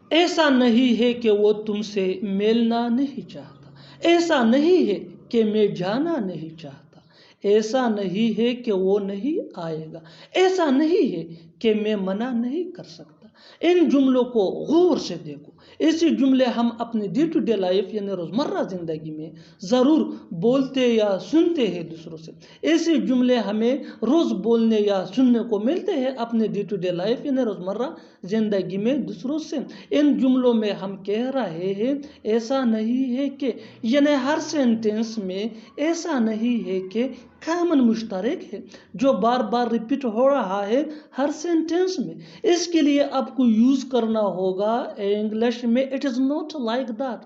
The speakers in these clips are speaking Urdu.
ایسا نہیں ہے کہ وہ تم سے ملنا نہیں چاہتا، ایسا نہیں ہے کہ میں جانا نہیں چاہتا، ایسا نہیں ہے کہ وہ نہیں آئے گا، ایسا نہیں ہے کہ میں منع نہیں کر سکتا۔ ان جملوں کو غور سے دیکھو۔ ایسے جملے ہم اپنے ڈے ٹو ڈے لائف یعنی روزمرہ زندگی میں ضرور بولتے یا سنتے ہیں دوسروں سے۔ ایسے جملے ہمیں روز بولنے یا سننے کو ملتے ہیں اپنے ڈے ٹو ڈے لائف یعنی روزمرہ زندگی میں دوسروں سے۔ ان جملوں میں ہم کہہ رہے ہیں ایسا نہیں ہے کہ، یعنی ہر سینٹنس میں ایسا نہیں ہے کہ کامن مشترک ہے جو بار بار ریپیٹ ہو رہا ہے ہر سینٹنس میں۔ اس کے لیے آپ کو یوز کرنا ہوگا انگلش میں it is not like that.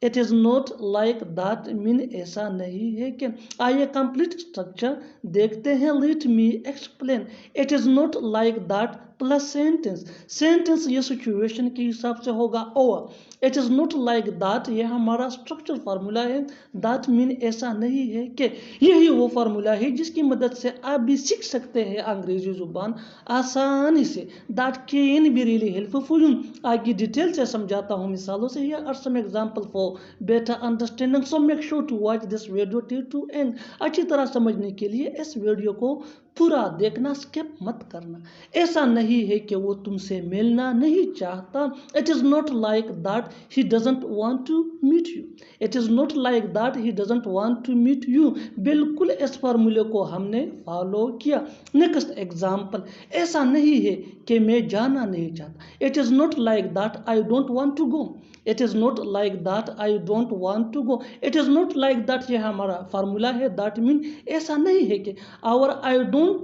It is not like that mean ایسا نہیں ہے کہ۔ آئیے کمپلیٹ اسٹرکچر دیکھتے ہیں۔ Let me explain. It is not like that plus sentence. Sentence یہ سچویشن کے حساب سے ہوگا اور it is not like that یہ ہمارا اسٹرکچر فارمولا ہے۔ دیٹ مین ایسا نہیں ہے کہ، یہی وہ فارمولا ہے جس کی مدد سے آپ بھی سیکھ سکتے ہیں انگریزی زبان آسانی سے۔ That can be really helpful for you. آگے ڈیٹیل سے سمجھاتا ہوں مثالوں سے۔ Here are some examples for better understanding, so make sure to watch this video till to end۔ اچھی طرح سمجھنے کے لیے اس ویڈیو کو پورا دیکھنا، سکپ مت کرنا۔ ایسا نہیں ہے کہ وہ تم سے ملنا نہیں چاہتا۔ It is not like that he doesn't want to meet you۔ It is not like that he doesn't want to meet you۔ بالکل اس فارمولے کو ہم نے فالو کیا۔ نیکسٹ ایگزامپل، ایسا نہیں ہے کہ میں جانا نہیں چاہتا۔ It is not like that I don't want to go۔ It is not like that I don't want to go۔ It is not like that یہ ہمارا فارمولا ہے۔ That mean ایسا نہیں ہے کہ، اور I don't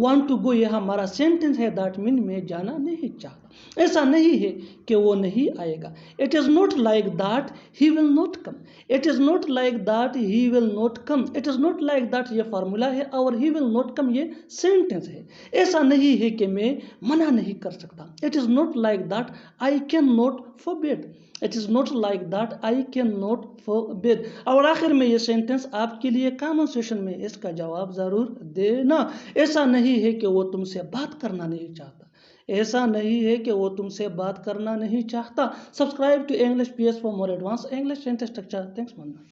want to go یہ ہمارا سینٹنس ہے۔ That mean میں جانا نہیں چاہتا۔ ایسا نہیں ہے کہ وہ نہیں آئے گا۔ It is not like that he will not come۔ It is not like that he will not come۔ It is not like that یہ فارمولا ہے اور he will not come یہ سینٹنس ہے۔ ایسا نہیں ہے کہ میں منع نہیں کر سکتا۔ It is not like that I cannot forbid۔ It is not like that I cannot forbid۔ اور آخر میں یہ سینٹنس آپ کے لیے کامن سیشن میں اس کا جواب ضرور دینا۔ ایسا نہیں ہے کہ وہ تم سے بات کرنا نہیں چاہتا۔ ایسا نہیں ہے کہ وہ تم سے بات کرنا نہیں چاہتا۔ Subscribe to English PS for more advanced English sentence structure۔ Thanks.